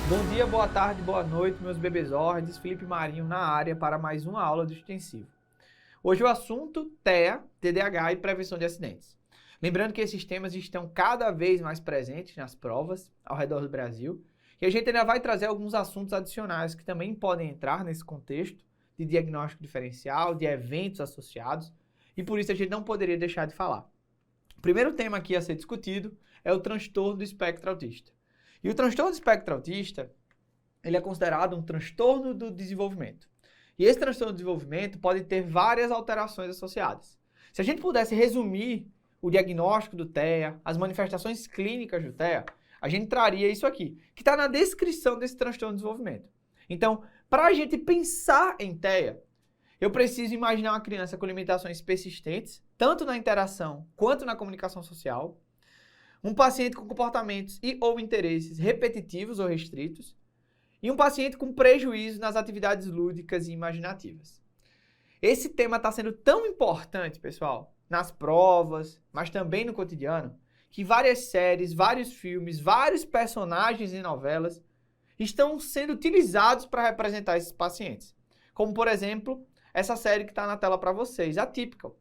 Bom dia, boa tarde, boa noite, meus bebezordes. Felipe Marinho na área para mais uma aula do extensivo. Hoje o assunto TEA, TDAH e prevenção de acidentes. Lembrando que esses temas estão cada vez mais presentes nas provas ao redor do Brasil e a gente ainda vai trazer alguns assuntos adicionais que também podem entrar nesse contexto de diagnóstico diferencial, de eventos associados e por isso a gente não poderia deixar de falar. O primeiro tema aqui a ser discutido é o transtorno do espectro autista. E o transtorno do espectro autista, ele é considerado um transtorno do desenvolvimento. E esse transtorno do desenvolvimento pode ter várias alterações associadas. Se a gente pudesse resumir o diagnóstico do TEA, as manifestações clínicas do TEA, a gente traria isso aqui, que está na descrição desse transtorno de desenvolvimento. Então, para a gente pensar em TEA, eu preciso imaginar uma criança com limitações persistentes, tanto na interação quanto na comunicação social, um paciente com comportamentos e ou interesses repetitivos ou restritos, e um paciente com prejuízo nas atividades lúdicas e imaginativas. Esse tema está sendo tão importante, pessoal, nas provas, mas também no cotidiano, que várias séries, vários filmes, vários personagens em novelas estão sendo utilizados para representar esses pacientes. Como, por exemplo, essa série que está na tela para vocês, Atypical,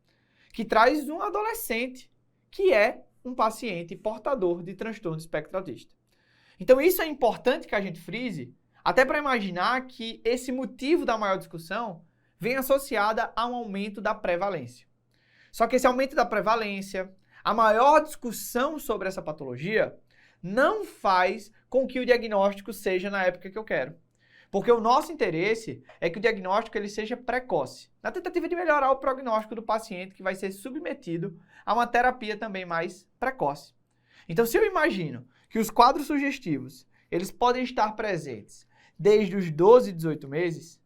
que traz um adolescente que é um paciente portador de transtorno de espectro autista. Então isso é importante que a gente frise, até para imaginar que esse motivo da maior discussão vem associada a um aumento da prevalência. Só que esse aumento da prevalência, a maior discussão sobre essa patologia, não faz com que o diagnóstico seja na época que eu quero. Porque o nosso interesse é que o diagnóstico ele seja precoce, na tentativa de melhorar o prognóstico do paciente que vai ser submetido a uma terapia também mais precoce. Então, se eu imagino que os quadros sugestivos eles podem estar presentes desde os 12 e 18 meses,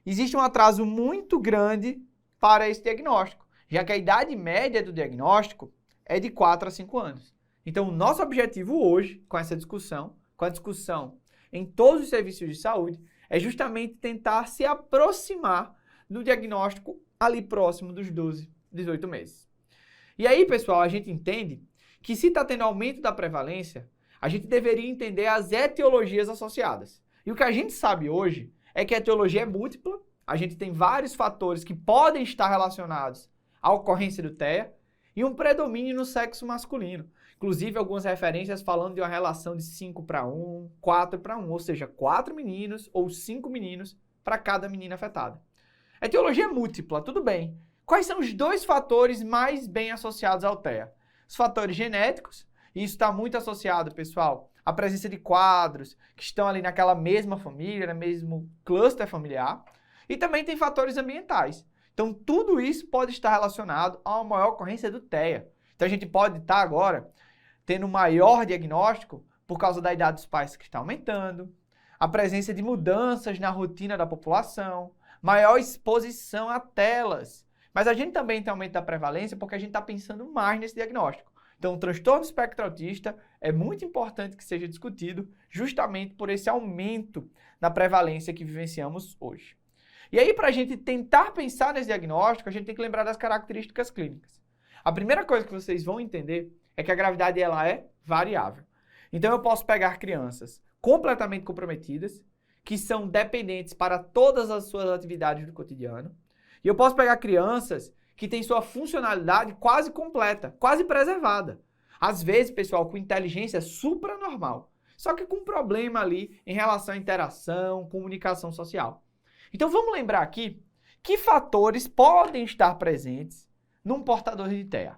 existe um atraso muito grande para esse diagnóstico, já que a idade média do diagnóstico é de 4 a 5 anos. Então, o nosso objetivo hoje, com essa discussão, com a discussão em todos os serviços de saúde, é justamente tentar se aproximar do diagnóstico ali próximo dos 12, 18 meses. E aí, pessoal, a gente entende que se está tendo aumento da prevalência, a gente deveria entender as etiologias associadas. E o que a gente sabe hoje é que a etiologia é múltipla, a gente tem vários fatores que podem estar relacionados à ocorrência do TEA e um predomínio no sexo masculino. Inclusive, algumas referências falando de uma relação de 5:1, 4:1, ou seja, 4 meninos ou 5 meninos para cada menina afetada. A etiologia é múltipla, tudo bem. Quais são os dois fatores mais bem associados ao TEA? Os fatores genéticos, e isso está muito associado, pessoal, à presença de quadros que estão ali naquela mesma família, no mesmo cluster familiar, e também tem fatores ambientais. Então, tudo isso pode estar relacionado a uma maior ocorrência do TEA. Então, a gente pode estar agora tendo maior diagnóstico por causa da idade dos pais que está aumentando, a presença de mudanças na rotina da população, maior exposição a telas. Mas a gente também tem aumento da prevalência porque a gente está pensando mais nesse diagnóstico. Então, o transtorno do espectro autista é muito importante que seja discutido justamente por esse aumento na prevalência que vivenciamos hoje. E aí, para a gente tentar pensar nesse diagnóstico, a gente tem que lembrar das características clínicas. A primeira coisa que vocês vão entender é que a gravidade ela é variável. Então, eu posso pegar crianças completamente comprometidas, que são dependentes para todas as suas atividades do cotidiano, e eu posso pegar crianças que têm sua funcionalidade quase completa, quase preservada. Às vezes, pessoal, com inteligência supranormal, só que com problema ali em relação à interação, comunicação social. Então, vamos lembrar aqui que fatores podem estar presentes num portador de TEA.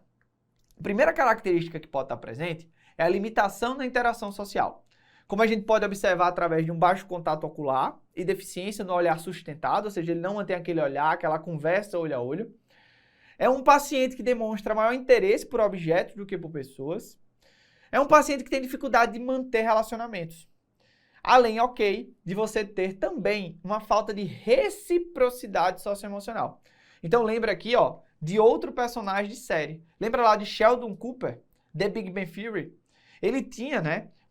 A primeira característica que pode estar presente é a limitação na interação social. Como a gente pode observar através de um baixo contato ocular e deficiência no olhar sustentado, ou seja, ele não mantém aquele olhar, aquela conversa olho a olho. É um paciente que demonstra maior interesse por objetos do que por pessoas. É um paciente que tem dificuldade de manter relacionamentos. Além, de você ter também uma falta de reciprocidade socioemocional. Então lembra aqui, de outro personagem de série. Lembra lá de Sheldon Cooper, The Big Bang Theory? Ele tinha,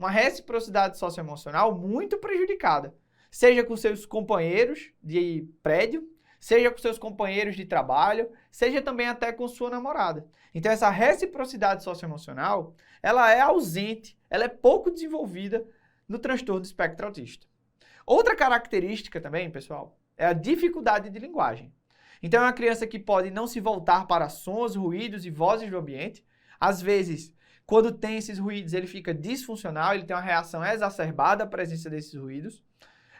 uma reciprocidade socioemocional muito prejudicada. Seja com seus companheiros de prédio, seja com seus companheiros de trabalho, seja também até com sua namorada. Então essa reciprocidade socioemocional, ela é ausente, ela é pouco desenvolvida no transtorno do espectro autista. Outra característica também, pessoal, é a dificuldade de linguagem. Então é uma criança que pode não se voltar para sons, ruídos e vozes do ambiente. Às vezes, quando tem esses ruídos, ele fica disfuncional, ele tem uma reação exacerbada à presença desses ruídos.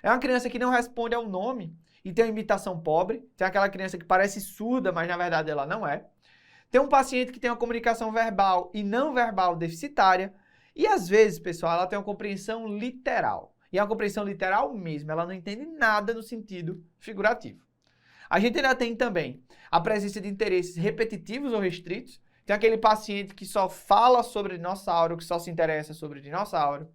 É uma criança que não responde ao nome e tem uma imitação pobre. Tem aquela criança que parece surda, mas na verdade ela não é. Tem um paciente que tem uma comunicação verbal e não verbal deficitária. E às vezes, pessoal, ela tem uma compreensão literal. E é uma compreensão literal mesmo, ela não entende nada no sentido figurativo. A gente ainda tem também a presença de interesses repetitivos ou restritos. Tem aquele paciente que só fala sobre dinossauro, que só se interessa sobre dinossauro.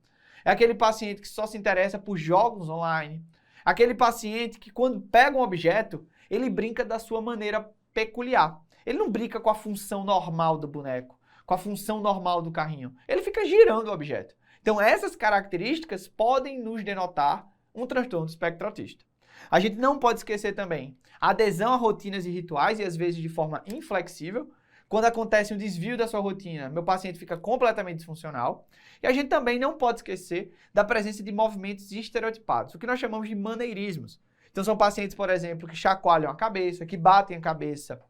É aquele paciente que só se interessa por jogos online. Aquele paciente que quando pega um objeto, ele brinca da sua maneira peculiar. Ele não brinca com a função normal do boneco, com a função normal do carrinho. Ele fica girando o objeto. Então essas características podem nos denotar um transtorno do espectro autista. A gente não pode esquecer também a adesão a rotinas e rituais, e às vezes de forma inflexível. Quando acontece um desvio da sua rotina, meu paciente fica completamente disfuncional. E a gente também não pode esquecer da presença de movimentos estereotipados, o que nós chamamos de maneirismos. Então são pacientes, por exemplo, que chacoalham a cabeça, que batem a cabeça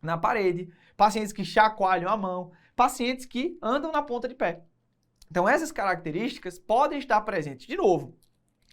na parede, pacientes que chacoalham a mão, pacientes que andam na ponta de pé. Então essas características podem estar presentes, de novo,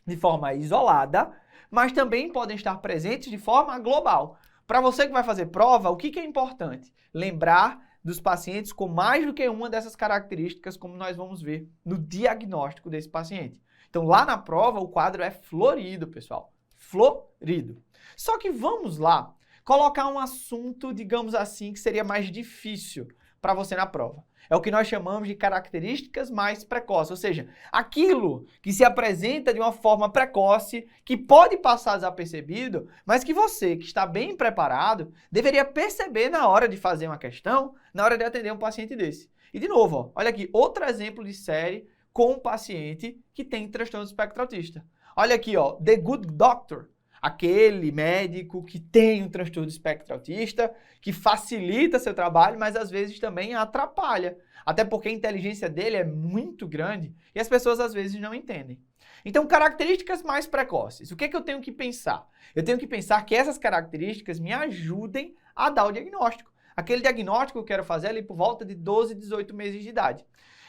de forma isolada, mas também podem estar presentes de forma global. Para você que vai fazer prova, o que é importante? Lembrar dos pacientes com mais do que uma dessas características, como nós vamos ver no diagnóstico desse paciente. Então, lá na prova, o quadro é florido, pessoal. Florido. Só que vamos lá colocar um assunto, digamos assim, que seria mais difícil para você na prova. É o que nós chamamos de características mais precoces, ou seja, aquilo que se apresenta de uma forma precoce, que pode passar desapercebido, mas que você, que está bem preparado, deveria perceber na hora de fazer uma questão, na hora de atender um paciente desse. E de novo, ó, olha aqui, outro exemplo de série com um paciente que tem transtorno do espectro autista. Olha aqui, ó, The Good Doctor. Aquele médico que tem um transtorno do espectro autista, que facilita seu trabalho, mas às vezes também atrapalha. Até porque a inteligência dele é muito grande e as pessoas às vezes não entendem. Então, características mais precoces. O que é que eu tenho que pensar? Eu tenho que pensar que essas características me ajudem a dar o diagnóstico. Aquele diagnóstico que eu quero fazer ali por volta de 12, 18 meses de idade.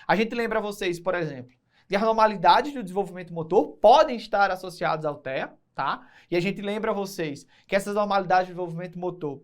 A gente lembra vocês, por exemplo, que as anormalidades do desenvolvimento motor podem estar associadas ao TEA, tá? E a gente lembra vocês que essas anormalidades de desenvolvimento motor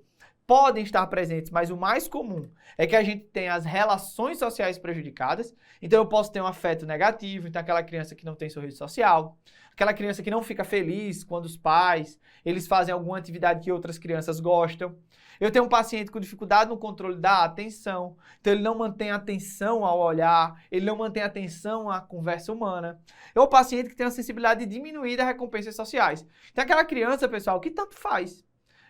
podem estar presentes, mas o mais comum é que a gente tenha as relações sociais prejudicadas. Então eu posso ter um afeto negativo, então aquela criança que não tem sorriso social, aquela criança que não fica feliz quando os pais, eles fazem alguma atividade que outras crianças gostam. Eu tenho um paciente com dificuldade no controle da atenção, então ele não mantém a atenção ao olhar, ele não mantém a atenção à conversa humana. É um paciente que tem uma sensibilidade diminuída a recompensas sociais. Tem aquela criança, pessoal, que tanto faz.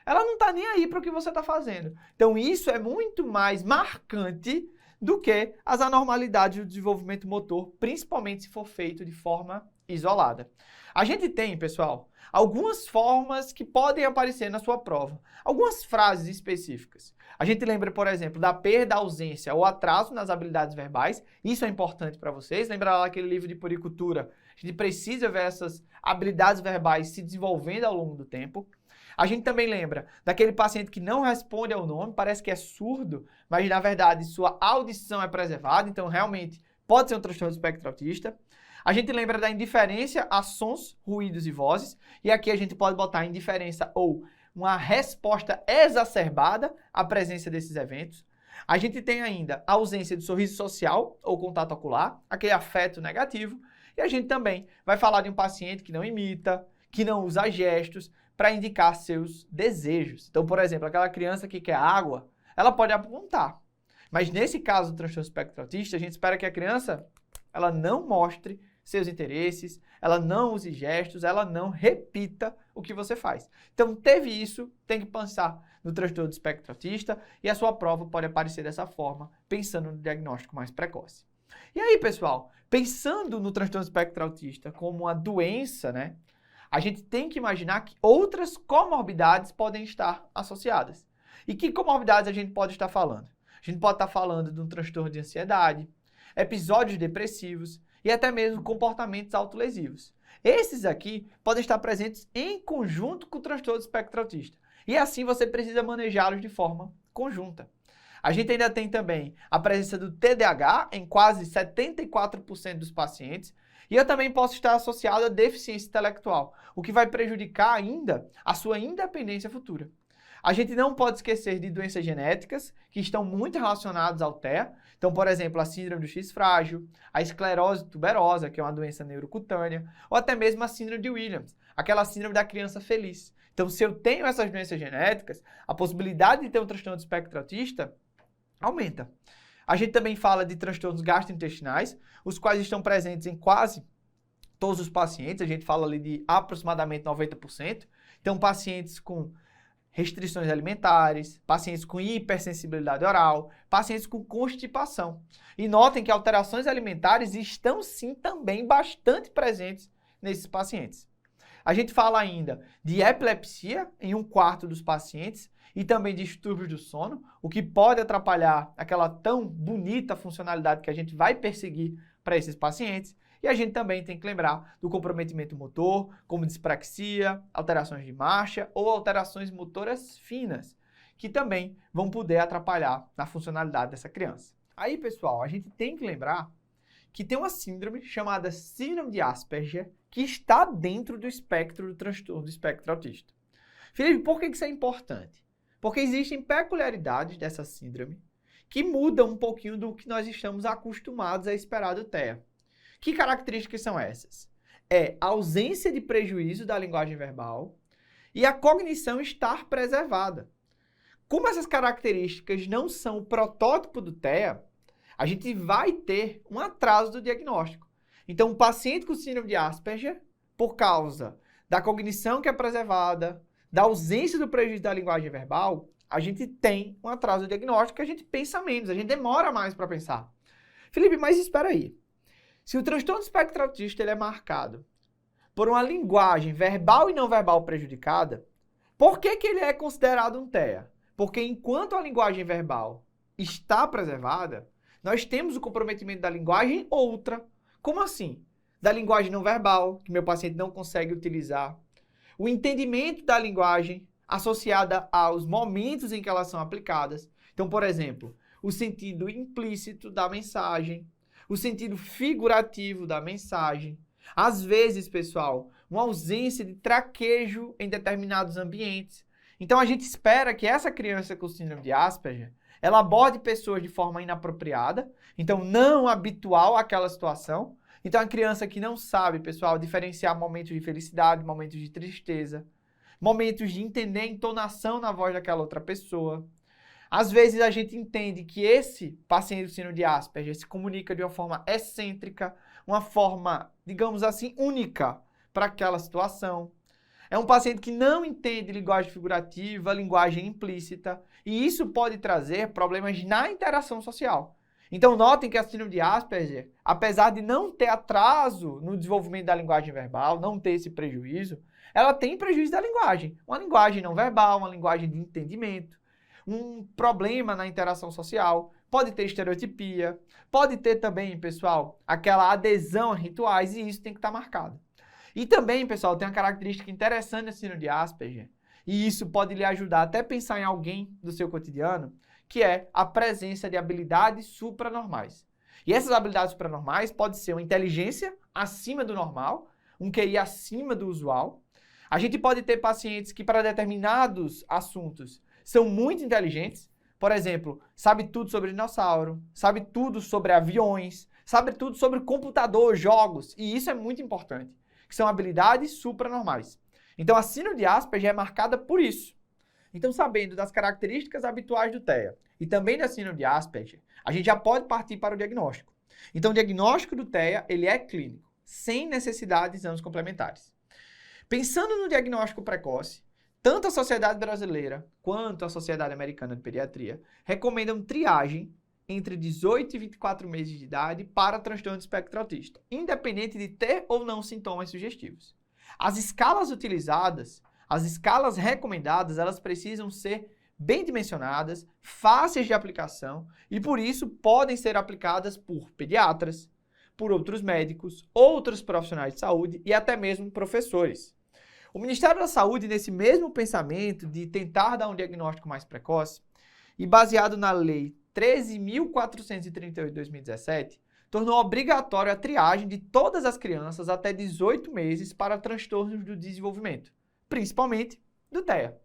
Ela não está nem aí para o que você está fazendo. Então isso é muito mais marcante do que as anormalidades do desenvolvimento motor, principalmente se for feito de forma isolada. A gente tem, pessoal, algumas formas que podem aparecer na sua prova. Algumas frases específicas. A gente lembra, por exemplo, da perda, ausência ou atraso nas habilidades verbais. Isso é importante para vocês. Lembra lá aquele livro de puricultura? A gente precisa ver essas habilidades verbais se desenvolvendo ao longo do tempo. A gente também lembra daquele paciente que não responde ao nome, parece que é surdo, mas na verdade sua audição é preservada, então realmente pode ser um transtorno do espectro autista. A gente lembra da indiferença a sons, ruídos e vozes, e aqui a gente pode botar indiferença ou uma resposta exacerbada à presença desses eventos. A gente tem ainda a ausência de sorriso social ou contato ocular, aquele afeto negativo, e a gente também vai falar de um paciente que não imita, que não usa gestos para indicar seus desejos. Então, por exemplo, aquela criança que quer água, ela pode apontar. Mas nesse caso do transtorno espectro autista, a gente espera que a criança ela não mostre seus interesses, ela não use gestos, ela não repita o que você faz. Então, teve isso, tem que pensar no transtorno do espectro autista e a sua prova pode aparecer dessa forma, pensando no diagnóstico mais precoce. E aí, pessoal, pensando no transtorno do espectro autista como uma doença, né? A gente tem que imaginar que outras comorbidades podem estar associadas. E que comorbidades a gente pode estar falando? A gente pode estar falando de um transtorno de ansiedade, episódios depressivos e até mesmo comportamentos autolesivos. Esses aqui podem estar presentes em conjunto com o transtorno do espectro autista, e assim você precisa manejá-los de forma conjunta. A gente ainda tem também a presença do TDAH em quase 74% dos pacientes, e eu também posso estar associado à deficiência intelectual, o que vai prejudicar ainda a sua independência futura. A gente não pode esquecer de doenças genéticas que estão muito relacionadas ao TEA. Então, por exemplo, a síndrome do X frágil, a esclerose tuberosa, que é uma doença neurocutânea, ou até mesmo a síndrome de Williams, aquela síndrome da criança feliz. Então, se eu tenho essas doenças genéticas, a possibilidade de ter um transtorno do espectro autista aumenta. A gente também fala de transtornos gastrointestinais, os quais estão presentes em quase todos os pacientes. A gente fala ali de aproximadamente 90%. Então, pacientes com restrições alimentares, pacientes com hipersensibilidade oral, pacientes com constipação. E notem que alterações alimentares estão sim também bastante presentes nesses pacientes. A gente fala ainda de epilepsia em 1/4 dos pacientes e também de distúrbios do sono, o que pode atrapalhar aquela tão bonita funcionalidade que a gente vai perseguir para esses pacientes. E a gente também tem que lembrar do comprometimento motor, como dispraxia, alterações de marcha ou alterações motoras finas, que também vão poder atrapalhar na funcionalidade dessa criança. Aí, pessoal, a gente tem que lembrar que tem uma síndrome chamada síndrome de Asperger que está dentro do espectro do transtorno do espectro autista. Felipe, por que isso é importante? Porque existem peculiaridades dessa síndrome que mudam um pouquinho do que nós estamos acostumados a esperar do TEA. Que características são essas? É a ausência de prejuízo da linguagem verbal e a cognição estar preservada. Como essas características não são o protótipo do TEA, a gente vai ter um atraso do diagnóstico. Então, o paciente com síndrome de Asperger, por causa da cognição que é preservada, da ausência do prejuízo da linguagem verbal, a gente tem um atraso do diagnóstico que a gente pensa menos, a gente demora mais para pensar. Felipe, mas espera aí. Se o transtorno do espectro autista ele é marcado por uma linguagem verbal e não verbal prejudicada, por que ele é considerado um TEA? Porque enquanto a linguagem verbal está preservada, nós temos o comprometimento da linguagem outra. Como assim? Da linguagem não verbal, que meu paciente não consegue utilizar. O entendimento da linguagem associada aos momentos em que elas são aplicadas. Então, por exemplo, o sentido implícito da mensagem, o sentido figurativo da mensagem. Às vezes, pessoal, uma ausência de traquejo em determinados ambientes. Então, a gente espera que essa criança com síndrome de Asperger, ela aborde pessoas de forma inapropriada, então não habitual àquela situação. Então, a criança que não sabe, pessoal, diferenciar momentos de felicidade, momentos de tristeza, momentos de entender a entonação na voz daquela outra pessoa. Às vezes, a gente entende que esse paciente com síndrome de Asperger se comunica de uma forma excêntrica, uma forma, digamos assim, única para aquela situação. É um paciente que não entende linguagem figurativa, linguagem implícita, e isso pode trazer problemas na interação social. Então, notem que a síndrome de Asperger, apesar de não ter atraso no desenvolvimento da linguagem verbal, não ter esse prejuízo, ela tem prejuízo da linguagem. Uma linguagem não verbal, uma linguagem de entendimento, um problema na interação social, pode ter estereotipia, pode ter também, pessoal, aquela adesão a rituais, e isso tem que estar marcado. E também, pessoal, tem uma característica interessante da síndrome de Asperger, e isso pode lhe ajudar até a pensar em alguém do seu cotidiano, que é a presença de habilidades supranormais. E essas habilidades supranormais podem ser uma inteligência acima do normal, um QI acima do usual. A gente pode ter pacientes que, para determinados assuntos, são muito inteligentes. Por exemplo, sabe tudo sobre dinossauro, sabe tudo sobre aviões, sabe tudo sobre computador, jogos, e isso é muito importante, que são habilidades supranormais. Então, a síndrome de Asperger é marcada por isso. Então, sabendo das características habituais do TEA e também da síndrome de Asperger, a gente já pode partir para o diagnóstico. Então, o diagnóstico do TEA, ele é clínico, sem necessidade de exames complementares. Pensando no diagnóstico precoce, tanto a Sociedade Brasileira quanto a Sociedade Americana de Pediatria recomendam triagem entre 18 e 24 meses de idade para transtorno de espectro autista, independente de ter ou não sintomas sugestivos. As escalas utilizadas, as escalas recomendadas, elas precisam ser bem dimensionadas, fáceis de aplicação e, por isso, podem ser aplicadas por pediatras, por outros médicos, outros profissionais de saúde e até mesmo professores. O Ministério da Saúde, nesse mesmo pensamento de tentar dar um diagnóstico mais precoce, e baseado na Lei 13.438 de 2017, tornou obrigatória a triagem de todas as crianças até 18 meses para transtornos do desenvolvimento, principalmente do TEA.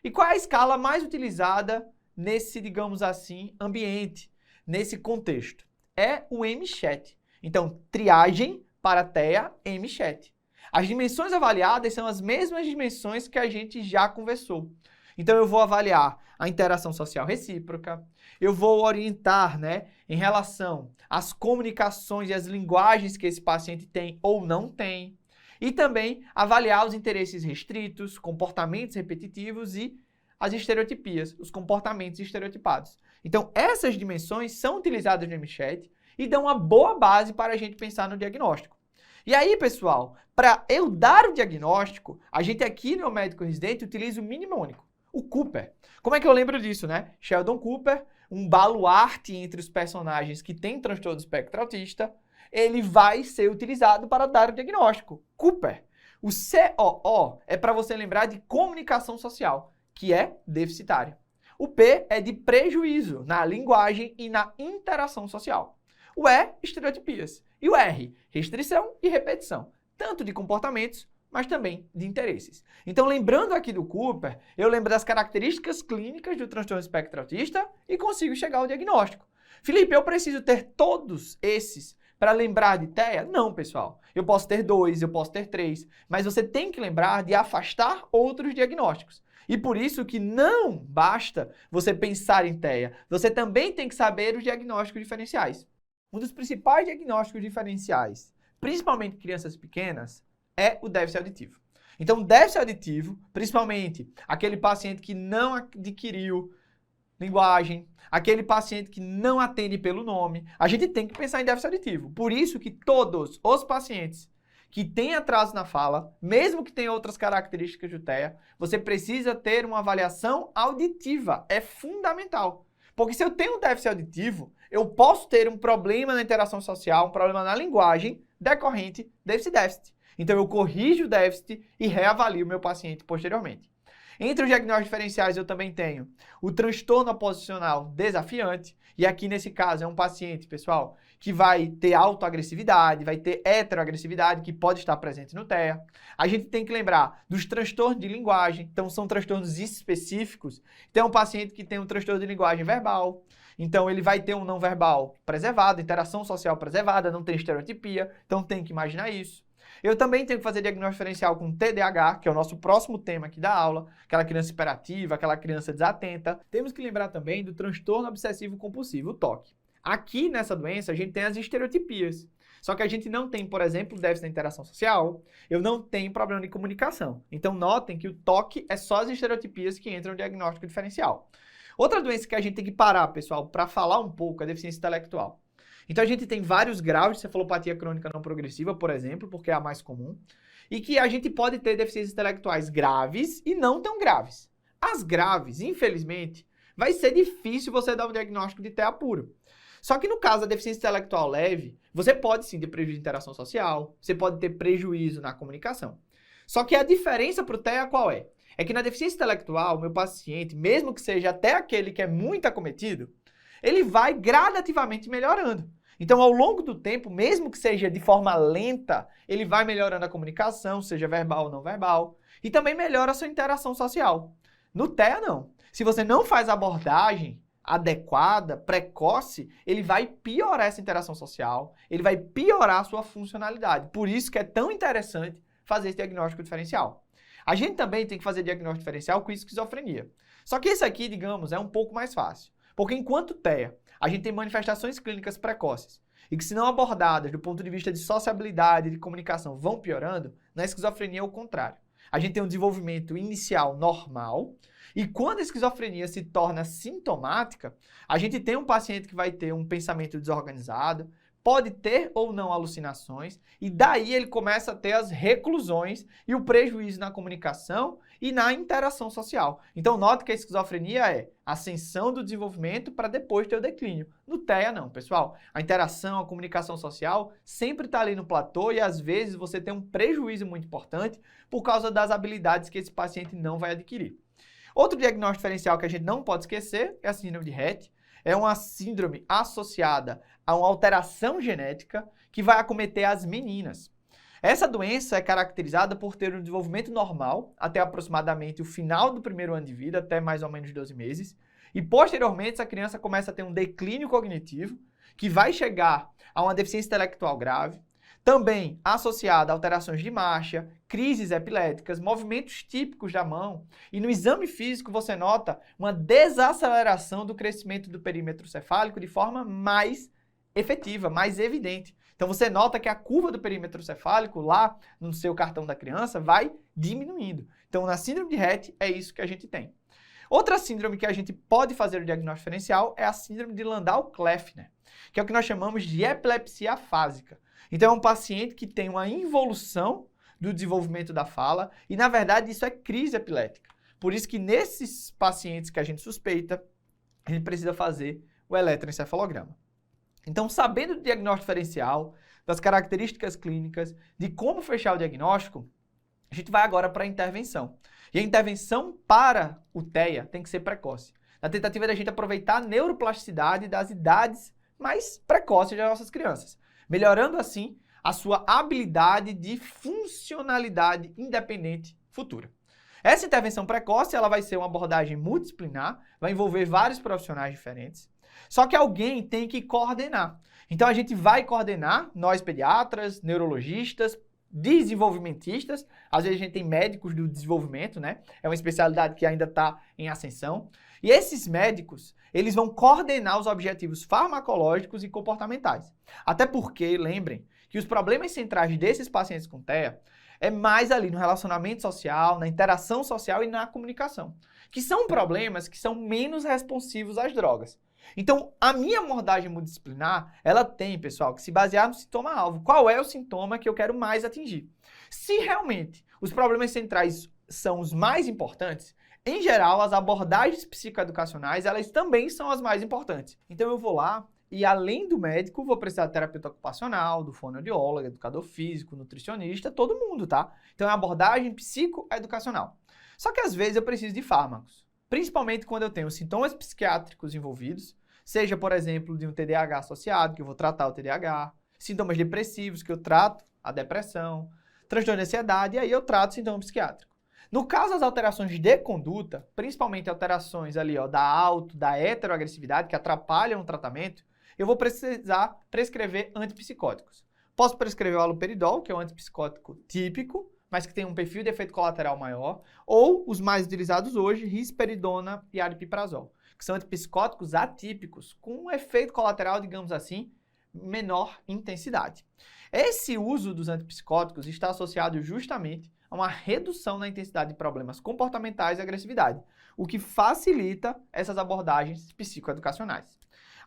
E qual é a escala mais utilizada nesse, digamos assim, ambiente, nesse contexto? É o MCHAT. Então, triagem para TEA, MCHAT. As dimensões avaliadas são as mesmas dimensões que a gente já conversou. Então, eu vou avaliar a interação social recíproca, eu vou orientar, em relação às comunicações e às linguagens que esse paciente tem ou não tem, e também avaliar os interesses restritos, comportamentos repetitivos e as estereotipias, os comportamentos estereotipados. Então, essas dimensões são utilizadas no MCHAT e dão uma boa base para a gente pensar no diagnóstico. E aí, pessoal, para eu dar o diagnóstico, a gente aqui no médico residente utiliza o mnemônico, o Cooper. Como é que eu lembro disso, Sheldon Cooper, um baluarte entre os personagens que tem transtorno do espectro autista, ele vai ser utilizado para dar o diagnóstico. Cooper. O COO é para você lembrar de comunicação social, que é deficitária. O P é de prejuízo na linguagem e na interação social. O E, estereotipias. E o R, restrição e repetição, tanto de comportamentos, mas também de interesses. Então, lembrando aqui do Cooper, eu lembro das características clínicas do transtorno do espectro autista e consigo chegar ao diagnóstico. Felipe, eu preciso ter todos esses para lembrar de TEA? Não, pessoal. Eu posso ter 2, eu posso ter 3, mas você tem que lembrar de afastar outros diagnósticos. E por isso que não basta você pensar em TEA, você também tem que saber os diagnósticos diferenciais. Um dos principais diagnósticos diferenciais, principalmente em crianças pequenas, é o déficit auditivo. Então, déficit auditivo, principalmente aquele paciente que não adquiriu linguagem, aquele paciente que não atende pelo nome, a gente tem que pensar em déficit auditivo. Por isso que todos os pacientes que têm atraso na fala, mesmo que tenham outras características do TEA, você precisa ter uma avaliação auditiva. É fundamental. Porque se eu tenho um déficit auditivo, eu posso ter um problema na interação social, um problema na linguagem decorrente desse déficit. Então, eu corrijo o déficit e reavalio o meu paciente posteriormente. Entre os diagnósticos diferenciais, eu também tenho o transtorno oposicional desafiante. E aqui, nesse caso, é um paciente, pessoal, que vai ter autoagressividade, vai ter heteroagressividade, que pode estar presente no TEA. A gente tem que lembrar dos transtornos de linguagem. Então, são transtornos específicos. Então, é um paciente que tem um transtorno de linguagem verbal. Então, ele vai ter um não verbal preservado, interação social preservada, não tem estereotipia. Então, tem que imaginar isso. Eu também tenho que fazer diagnóstico diferencial com TDAH, que é o nosso próximo tema aqui da aula, aquela criança hiperativa, aquela criança desatenta. Temos que lembrar também do transtorno obsessivo compulsivo, o TOC. Aqui nessa doença a gente tem as estereotipias, só que a gente não tem, por exemplo, déficit da interação social, eu não tenho problema de comunicação. Então notem que o TOC é só as estereotipias que entram no diagnóstico diferencial. Outra doença que a gente tem que parar, pessoal, para falar um pouco é a deficiência intelectual. Então, a gente tem vários graus de cefalopatia crônica não progressiva, por exemplo, porque é a mais comum, e que a gente pode ter deficiências intelectuais graves e não tão graves. As graves, infelizmente, vai ser difícil você dar um diagnóstico de TEA puro. Só que no caso da deficiência intelectual leve, você pode sim ter prejuízo de interação social, você pode ter prejuízo na comunicação. Só que a diferença para o TEA qual é? É que na deficiência intelectual, o meu paciente, mesmo que seja até aquele que é muito acometido, ele vai gradativamente melhorando. Então, ao longo do tempo, mesmo que seja de forma lenta, ele vai melhorando a comunicação, seja verbal ou não verbal, e também melhora a sua interação social. No TEA, não. Se você não faz abordagem adequada, precoce, ele vai piorar essa interação social, ele vai piorar a sua funcionalidade. Por isso que é tão interessante fazer esse diagnóstico diferencial. A gente também tem que fazer diagnóstico diferencial com esquizofrenia. Só que esse aqui, digamos, é um pouco mais fácil. Porque enquanto TEA, a gente tem manifestações clínicas precoces e que, se não abordadas do ponto de vista de sociabilidade e de comunicação, vão piorando, na esquizofrenia é o contrário. A gente tem um desenvolvimento inicial normal e quando a esquizofrenia se torna sintomática, a gente tem um paciente que vai ter um pensamento desorganizado, pode ter ou não alucinações, e daí ele começa a ter as reclusões e o prejuízo na comunicação e na interação social. Então, note que a esquizofrenia é ascensão do desenvolvimento para depois ter o declínio. No TEA, não, pessoal. A interação, a comunicação social sempre está ali no platô e, às vezes, você tem um prejuízo muito importante por causa das habilidades que esse paciente não vai adquirir. Outro diagnóstico diferencial que a gente não pode esquecer é a síndrome de Rett. É uma síndrome associada a uma alteração genética que vai acometer as meninas. Essa doença é caracterizada por ter um desenvolvimento normal até aproximadamente o final do primeiro ano de vida, até mais ou menos 12 meses, e posteriormente essa criança começa a ter um declínio cognitivo que vai chegar a uma deficiência intelectual grave, também associada a alterações de marcha, crises epiléticas, movimentos típicos da mão, e no exame físico você nota uma desaceleração do crescimento do perímetro cefálico de forma mais efetiva, mais evidente. Então você nota que a curva do perímetro cefálico lá no seu cartão da criança vai diminuindo. Então na síndrome de Rett é isso que a gente tem. Outra síndrome que a gente pode fazer o diagnóstico diferencial é a síndrome de Landau-Kleffner, que é o que nós chamamos de epilepsia afásica. Então é um paciente que tem uma involução do desenvolvimento da fala e na verdade isso é crise epilética. Por isso que nesses pacientes que a gente suspeita, a gente precisa fazer o eletroencefalograma. Então, sabendo do diagnóstico diferencial, das características clínicas, de como fechar o diagnóstico, a gente vai agora para a intervenção. E a intervenção para o TEA tem que ser precoce, na tentativa da gente aproveitar a neuroplasticidade das idades mais precoces das nossas crianças, melhorando assim a sua habilidade de funcionalidade independente futura. Essa intervenção precoce ela vai ser uma abordagem multidisciplinar, vai envolver vários profissionais diferentes, só que alguém tem que coordenar. Então a gente vai coordenar, nós pediatras, neurologistas, desenvolvimentistas, às vezes a gente tem médicos do desenvolvimento, né? É uma especialidade que ainda está em ascensão. E esses médicos, eles vão coordenar os objetivos farmacológicos e comportamentais. Até porque, lembrem, que os problemas centrais desses pacientes com TEA é mais ali no relacionamento social, na interação social e na comunicação, que são problemas que são menos responsivos às drogas. Então, a minha abordagem multidisciplinar, ela tem, pessoal, que se basear no sintoma-alvo. Qual é o sintoma que eu quero mais atingir? Se realmente os problemas centrais são os mais importantes, em geral, as abordagens psicoeducacionais, elas também são as mais importantes. Então, eu vou lá e, além do médico, vou precisar de terapeuta ocupacional, do fonoaudiólogo, educador físico, nutricionista, todo mundo, tá? Então, é uma abordagem psicoeducacional. Só que, às vezes, eu preciso de fármacos. Principalmente quando eu tenho sintomas psiquiátricos envolvidos, seja, por exemplo, de um TDAH associado, que eu vou tratar o TDAH, sintomas depressivos, que eu trato a depressão, transtorno de ansiedade, e aí eu trato o sintoma psiquiátrico. No caso das alterações de conduta, principalmente alterações ali, ó, da heteroagressividade, que atrapalham o tratamento, eu vou precisar prescrever antipsicóticos. Posso prescrever o haloperidol, que é um antipsicótico típico, mas que tem um perfil de efeito colateral maior, ou os mais utilizados hoje, risperidona e aripiprazol, que são antipsicóticos atípicos, com um efeito colateral, digamos assim, menor intensidade. Esse uso dos antipsicóticos está associado justamente a uma redução na intensidade de problemas comportamentais e agressividade, o que facilita essas abordagens psicoeducacionais.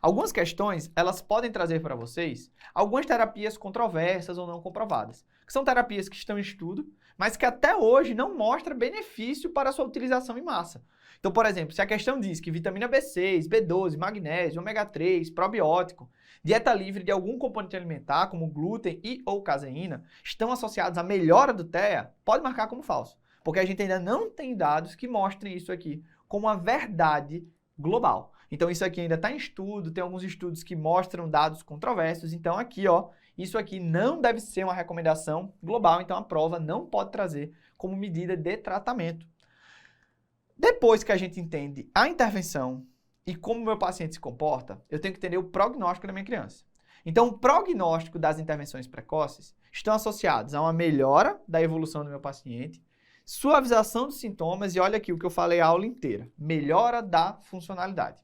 Algumas questões, elas podem trazer para vocês algumas terapias controversas ou não comprovadas, que são terapias que estão em estudo, mas que até hoje não mostram benefício para a sua utilização em massa. Então, por exemplo, se a questão diz que vitamina B6, B12, magnésio, ômega 3, probiótico, dieta livre de algum componente alimentar, como glúten e ou caseína, estão associados à melhora do TEA, pode marcar como falso, porque a gente ainda não tem dados que mostrem isso aqui como uma verdade global. Então isso aqui ainda está em estudo, tem alguns estudos que mostram dados controversos, então aqui, ó, isso aqui não deve ser uma recomendação global, então a prova não pode trazer como medida de tratamento. Depois que a gente entende a intervenção e como o meu paciente se comporta, eu tenho que entender o prognóstico da minha criança. Então o prognóstico das intervenções precoces estão associados a uma melhora da evolução do meu paciente, suavização dos sintomas e olha aqui o que eu falei a aula inteira, melhora da funcionalidade.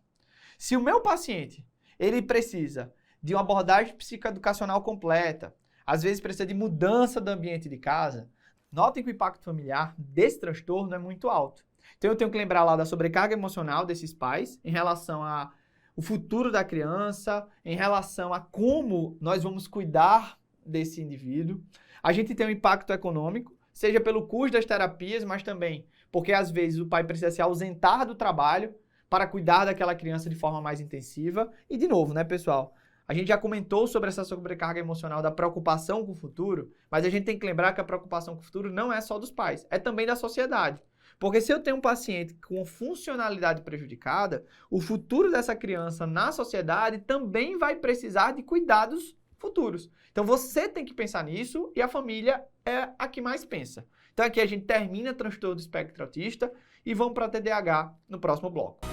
Se o meu paciente, ele precisa de uma abordagem psicoeducacional completa, às vezes precisa de mudança do ambiente de casa, notem que o impacto familiar desse transtorno é muito alto. Então eu tenho que lembrar lá da sobrecarga emocional desses pais em relação a o futuro da criança, em relação a como nós vamos cuidar desse indivíduo. A gente tem um impacto econômico, seja pelo custo das terapias, mas também porque às vezes o pai precisa se ausentar do trabalho para cuidar daquela criança de forma mais intensiva. E de novo, né, pessoal? A gente já comentou sobre essa sobrecarga emocional da preocupação com o futuro, mas a gente tem que lembrar que a preocupação com o futuro não é só dos pais, é também da sociedade. Porque se eu tenho um paciente com funcionalidade prejudicada, o futuro dessa criança na sociedade também vai precisar de cuidados futuros. Então você tem que pensar nisso e a família é a que mais pensa. Então aqui a gente termina transtorno do espectro autista e vamos para TDAH no próximo bloco.